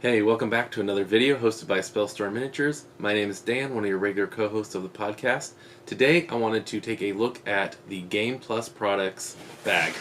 Hey, welcome back to another video hosted by Spellstorm Miniatures. My name is Dan, one of your regular co-hosts of the podcast. Today I wanted to take a look at the Game Plus Products bag.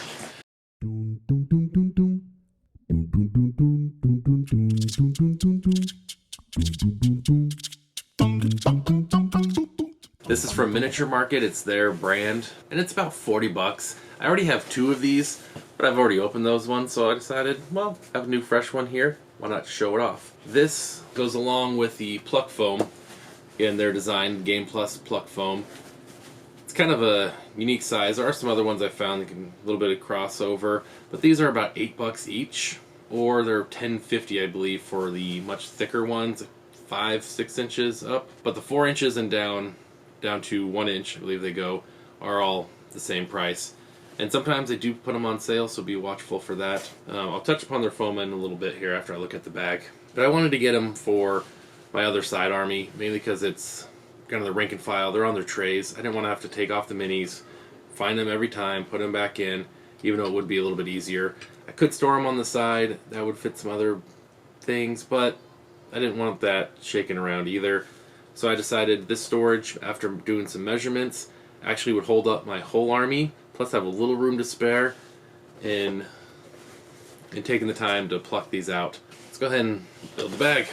This is from Miniature Market, it's their brand, and it's about 40 bucks. I already have two of these, but I've already opened those ones, so I decided, well, I have a new fresh one here. Why not show it off? This goes along with the Pluck foam in their design, Game Plus Pluck foam. It's kind of a unique size. There are some other ones I found that can a little bit of crossover, but these are about 8 bucks each, or they're $10.50 I believe for the much thicker ones, 5-6 inches up. But the 4 inches and down to 1 inch, I believe they go, are all the same price. And sometimes they do put them on sale, so be watchful for that. I'll touch upon their foam in a little bit here after I look at the bag. But I wanted to get them for my other side army, mainly because it's kind of the rank and file. They're on their trays. I didn't want to have to take off the minis, find them every time, put them back in, even though it would be a little bit easier. I could store them on the side. That would fit some other things, but I didn't want that shaking around either. So I decided this storage, after doing some measurements, actually would hold up my whole army, plus have a little room to spare in taking the time to pluck these out. Let's go ahead and build the bag.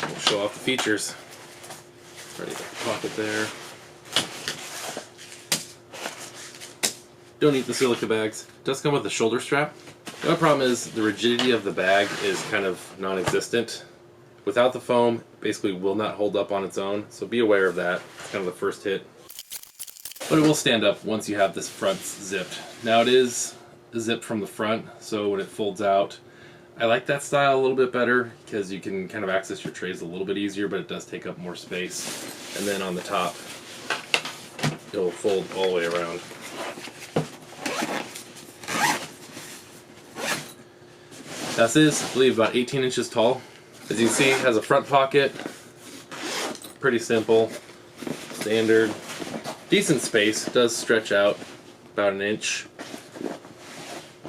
We'll show off the features. Ready to pocket there. Don't eat the silica bags. It does come with a shoulder strap. The other problem is the rigidity of the bag is kind of non-existent. Without the foam, it basically will not hold up on its own, so be aware of that. It's kind of the first hit. But it will stand up once you have this front zipped. Now it is zipped from the front, so when it folds out, I like that style a little bit better because you can kind of access your trays a little bit easier, but it does take up more space. And then on the top, it'll fold all the way around. This is, I believe, about 18 inches tall. As you can see, it has a front pocket. Pretty simple, standard. Decent space, it does stretch out about an inch.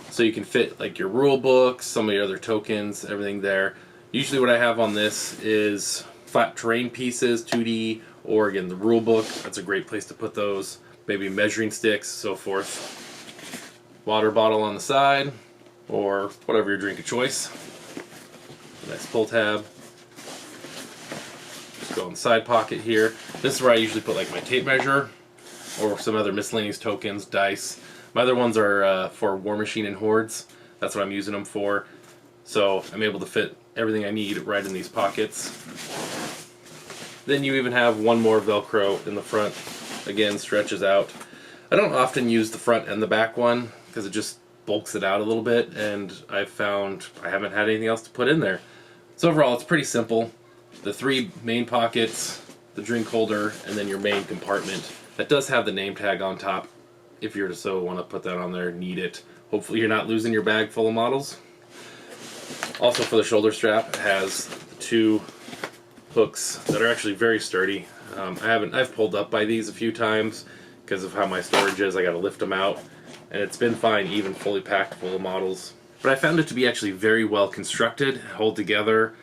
So you can fit like your rule books, some of your other tokens, everything there. Usually what I have on this is flat terrain pieces, 2D, or again the rule book. That's a great place to put those. Maybe measuring sticks, so forth. Water bottle on the side, or whatever your drink of choice. Nice pull tab. Just go in the side pocket here. This is where I usually put like my tape measure, or some other miscellaneous tokens, dice. My other ones are for War Machine and Hordes. That's what I'm using them for. So I'm able to fit everything I need right in these pockets. Then you even have one more Velcro in the front. Again, stretches out. I don't often use the front and the back one because it just bulks it out a little bit, and I've found I haven't had anything else to put in there. So overall, it's pretty simple. The three main pockets, the drink holder, and then your main compartment. That does have the name tag on top if you're to so want to put that on there, need it. Hopefully you're not losing your bag full of models. Also for the shoulder strap, it has two hooks that are actually very sturdy. I've pulled up by these a few times because of how my storage is. I got to lift them out, and it's been fine even fully packed full of models. But I found it to be actually very well constructed, hold together,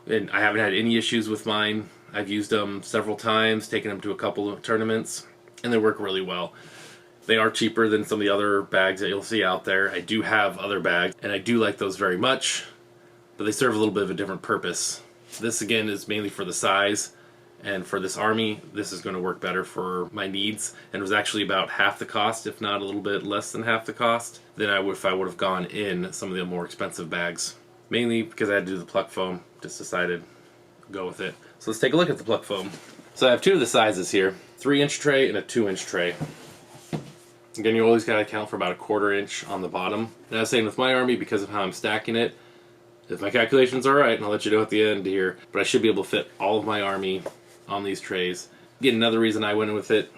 and I haven't had any issues with mine. I've used them several times, taken them to a couple of tournaments, and they work really well. They are cheaper than some of the other bags that you'll see out there. I do have other bags, and I do like those very much, but they serve a little bit of a different purpose. This, again, is mainly for the size, and for this army, this is going to work better for my needs, and it was actually about half the cost, if not a little bit less than half the cost, than if I would have gone in some of the more expensive bags. Mainly because I had to do the Pluck foam, just decided to go with it. So let's take a look at the Pluck foam. So I have two of the sizes here, 3-inch tray and a 2-inch tray. Again, you always got to account for about a 1/4 inch on the bottom. And I was saying with my army, because of how I'm stacking it, if my calculations are right, and I'll let you know at the end here, but I should be able to fit all of my army on these trays. Again, another reason I went in with it,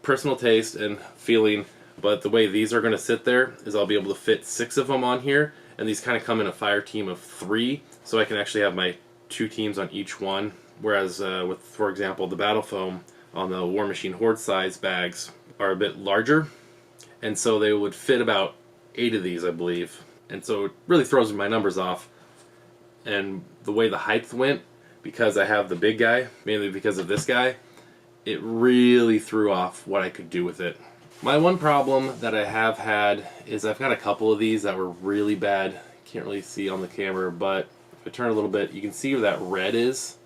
personal taste and feeling, but the way these are going to sit there is I'll be able to fit 6 of them on here, and these kind of come in a fire team of 3, so I can actually have my 2 teams on each one. Whereas with, for example, the battle foam on the War Machine Horde size bags are a bit larger, and so they would fit about 8 of these, I believe. And so it really throws my numbers off. and the way the height went, because I have the big guy, mainly because of this guy, it really threw off what I could do with it. My one problem that I have had is I've got a couple of these that were really bad. Can't really see on the camera, but if I turn a little bit, you can see where that red is.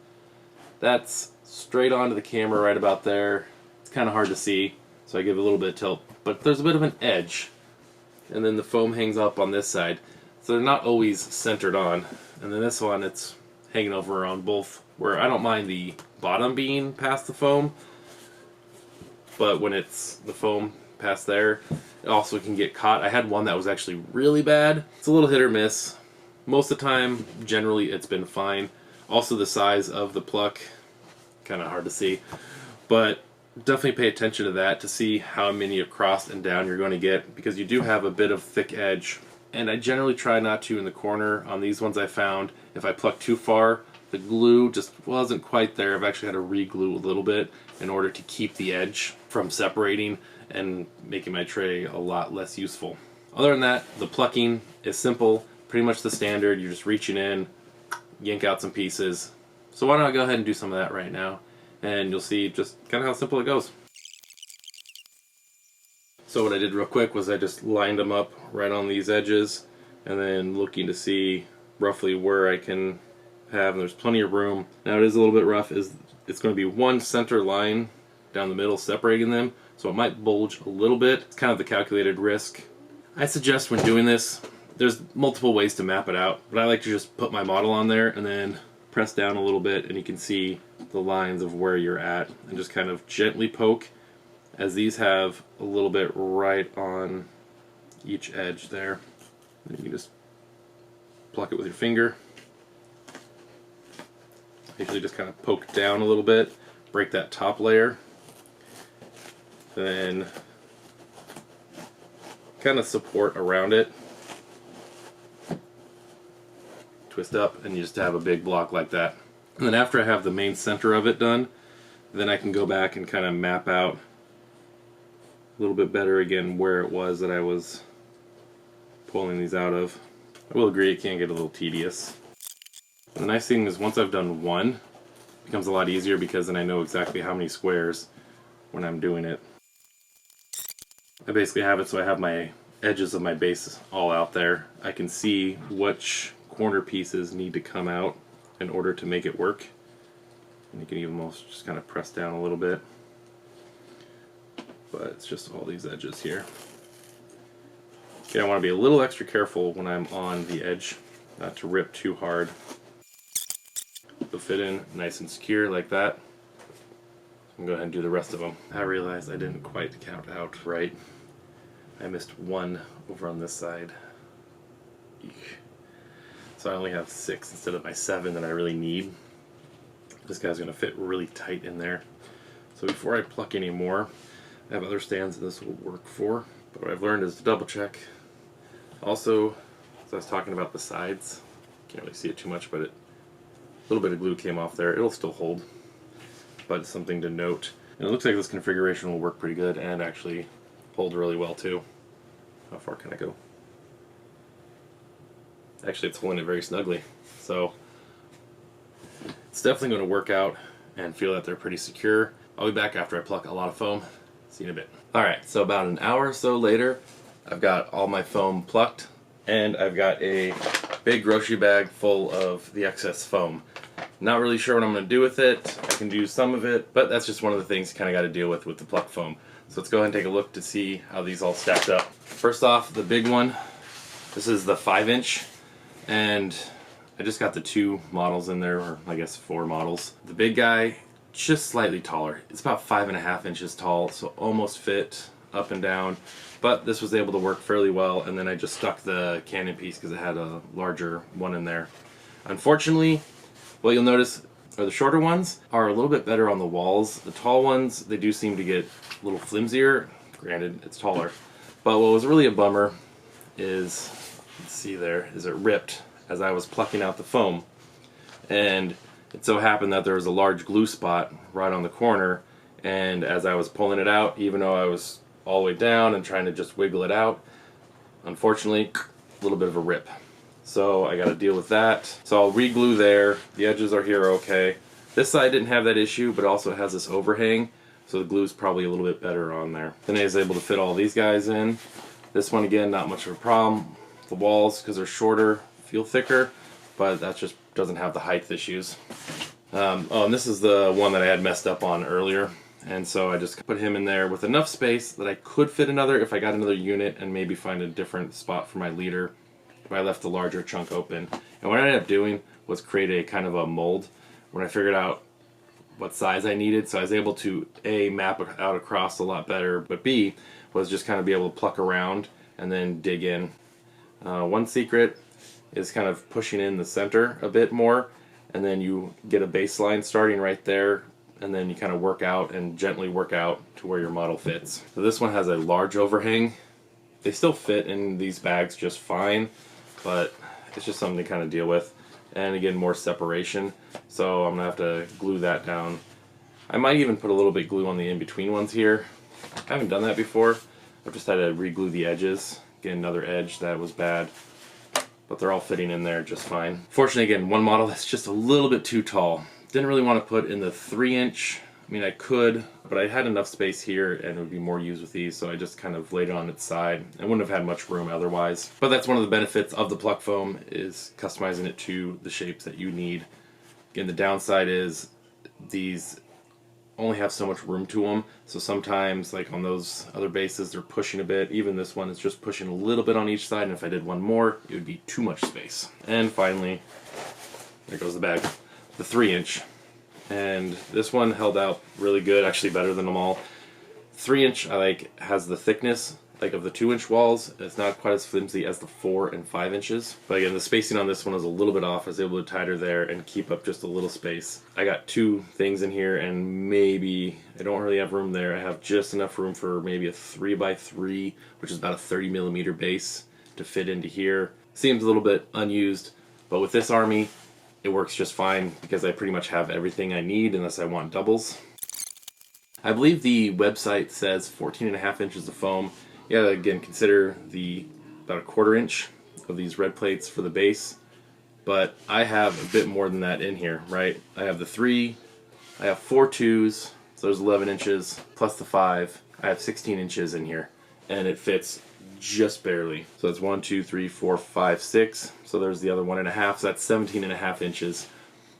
That's straight onto the camera right about there. It's kind of hard to see, so I give it a little bit of tilt. But there's a bit of an edge, and then the foam hangs up on this side. So they're not always centered on. And then this one, it's hanging over on both, where I don't mind the bottom being past the foam, but when it's the foam past there, it also can get caught. I had one that was actually really bad. It's a little hit or miss. Most of the time, generally, it's been fine. Also, the size of the Pluck, kind of hard to see, but definitely pay attention to that to see how many across and down you're going to get, because you do have a bit of thick edge. And I generally try not to in the corner. On these ones I found, if I pluck too far, the glue just wasn't quite there. I've actually had to re-glue a little bit in order to keep the edge from separating and making my tray a lot less useful. Other than that, the plucking is simple, pretty much the standard. You're just reaching in, yank out some pieces. So why don't I go ahead and do some of that right now, and you'll see just kind of how simple it goes. So what I did real quick was I just lined them up right on these edges, and then looking to see roughly where I can have, and there's plenty of room. Now it is a little bit rough, it's going to be one center line down the middle separating them, so it might bulge a little bit. It's kind of the calculated risk. I suggest when doing this, there's multiple ways to map it out, but I like to just put my model on there and then press down a little bit, and you can see the lines of where you're at, and just kind of gently poke, as these have a little bit right on each edge there. And you can just pluck it with your finger. Usually just kind of poke down a little bit, break that top layer, then kind of support around it, twist up, and you just have a big block like that. And then after I have the main center of it done, then I can go back and kind of map out a little bit better again where it was that I was pulling these out of. I will agree it can get a little tedious. The nice thing is once I've done one, it becomes a lot easier, because then I know exactly how many squares when I'm doing it. I basically have it so I have my edges of my base all out there. I can see which corner pieces need to come out in order to make it work. And you can even almost just kind of press down a little bit. But it's just all these edges here. Okay, I want to be a little extra careful when I'm on the edge, not to rip too hard. They'll fit in nice and secure like that. I'm going to go ahead and do the rest of them. I realized I didn't quite count out right. I missed one over on this side. Eek. So I only have 6 instead of my 7 that I really need. This guy's going to fit really tight in there. So before I pluck any more, I have other stands that this will work for, but what I've learned is to double check. Also, as I was talking about the sides, can't really see it too much, but a little bit of glue came off there. It'll still hold, but it's something to note. And it looks like this configuration will work pretty good and actually hold really well too. How far can I go? Actually, it's holding it very snugly, so it's definitely going to work out and feel that they're pretty secure. I'll be back after I pluck a lot of foam. See you in a bit. Alright, so about an hour or so later, I've got all my foam plucked, and I've got a big grocery bag full of the excess foam. Not really sure what I'm going to do with it. I can do some of it, but that's just one of the things you kind of got to deal with the Pluck foam. So let's go ahead and take a look to see how these all stacked up. First off, the big one. This is the 5-inch, and I just got the 2 models in there, or I guess 4 models. The big guy, just slightly taller. It's about 5.5 inches tall, so almost fit up and down, but this was able to work fairly well, and then I just stuck the cannon piece because it had a larger one in there. Unfortunately, what you'll notice are the shorter ones are a little bit better on the walls. The tall ones, they do seem to get a little flimsier. Granted, it's taller, but what was really a bummer is, let's see there, is it ripped as I was plucking out the foam, and it so happened that there was a large glue spot right on the corner, and as I was pulling it out, even though I was all the way down and trying to just wiggle it out, unfortunately, a little bit of a rip. so I got to deal with that. So I'll re-glue there. The edges are here okay. This side didn't have that issue, but also has this overhang, so the glue's probably a little bit better on there. Then I was able to fit all these guys in. This one, again, not much of a problem. The walls, because they're shorter, feel thicker, but that just doesn't have the height issues. Oh, and this is the one that I had messed up on earlier. And so I just put him in there with enough space that I could fit another if I got another unit and maybe find a different spot for my leader if I left the larger chunk open. And what I ended up doing was create a kind of a mold when I figured out what size I needed. So I was able to A, map out across a lot better, but B, was just kind of be able to pluck around and then dig in. One secret is kind of pushing in the center a bit more, and then you get a baseline starting right there, and then you kind of work out and gently work out to where your model fits. So this one has a large overhang. They still fit in these bags just fine, but it's just something to kind of deal with. And again, more separation, so I'm gonna have to glue that down. I might even put a little bit glue on the in-between ones here. I haven't done that before. I've just had to re-glue the edges, get another edge that was bad, but they're all fitting in there just fine. Fortunately, again, one model that's just a little bit too tall. Didn't really want to put in the 3-inch. I mean, I could, but I had enough space here and it would be more used with these, so I just kind of laid it on its side. I wouldn't have had much room otherwise. But that's one of the benefits of the Pluck foam, is customizing it to the shapes that you need. Again, the downside is these only have so much room to them, so sometimes, like on those other bases, they're pushing a bit. Even this one is just pushing a little bit on each side, and if I did one more, it would be too much space. And finally, there goes the bag, the 3-inch. And this one held out really good, actually better than them all. 3-inch, I like, has the thickness like of the 2-inch walls. It's not quite as flimsy as the 4 and 5 inches. But again, the spacing on this one is a little bit off. I was able to tighter there and keep up just a little space. I got 2 things in here, and maybe I don't really have room there. I have just enough room for maybe a 3x3, which is about a 30mm base, to fit into here. Seems a little bit unused, but with this army, it works just fine because I pretty much have everything I need unless I want doubles. I believe the website says 14.5 inches of foam. Yeah, again, consider the about a 1/4 inch of these red plates for the base, but I have a bit more than that in here, right? I have the 3, I have 4 2s, so there's 11 inches, plus the 5, I have 16 inches in here, and it fits just barely. So it's 1, 2, 3, 4, 5, 6, so there's the other 1.5, so that's 17.5 inches.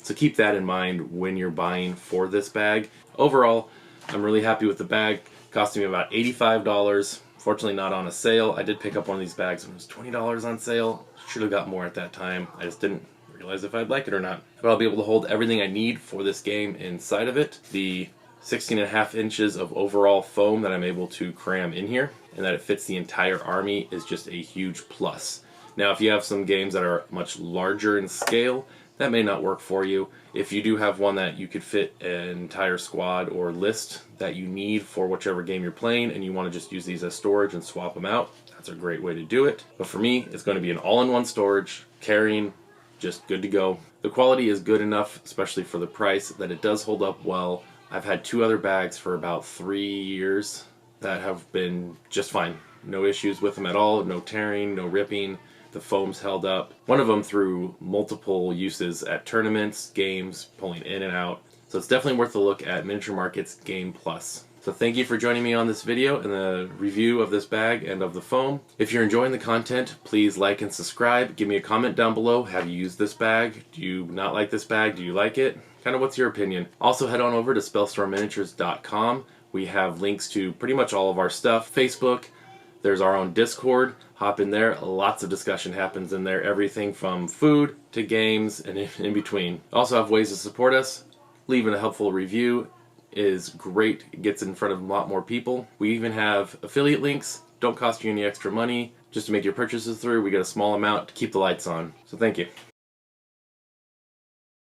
So keep that in mind when you're buying for this bag. Overall, I'm really happy with the bag. Costing me about $85. Fortunately not on a sale. I did pick up one of these bags when it was $20 on sale. Should have got more at that time. I just didn't realize if I'd like it or not. But I'll be able to hold everything I need for this game inside of it. The 16.5 inches of overall foam that I'm able to cram in here, and that it fits the entire army, is just a huge plus. Now, if you have some games that are much larger in scale, that may not work for you. If you do have one that you could fit an entire squad or list that you need for whichever game you're playing, and you want to just use these as storage and swap them out, that's a great way to do it. But for me, it's going to be an all-in-one storage, carrying, just good to go. The quality is good enough, especially for the price, that it does hold up well. I've had 2 other bags for about 3 years that have been just fine. No issues with them at all, no tearing, no ripping. The foam's held up. One of them through multiple uses at tournaments, games, pulling in and out. So it's definitely worth a look at Miniature Market's Game Plus. So thank you for joining me on this video and the review of this bag and of the foam. If you're enjoying the content, please like and subscribe. Give me a comment down below. Have you used this bag? Do you not like this bag? Do you like it? Kind of what's your opinion? Also head on over to spellstormminiatures.com. We have links to pretty much all of our stuff. Facebook. There's our own Discord. Hop in there. Lots of discussion happens in there. Everything from food to games and in between. Also have ways to support us. Leaving a helpful review is great. It gets in front of a lot more people. We even have affiliate links. Don't cost you any extra money. Just to make your purchases through. We get a small amount to keep the lights on. So thank you.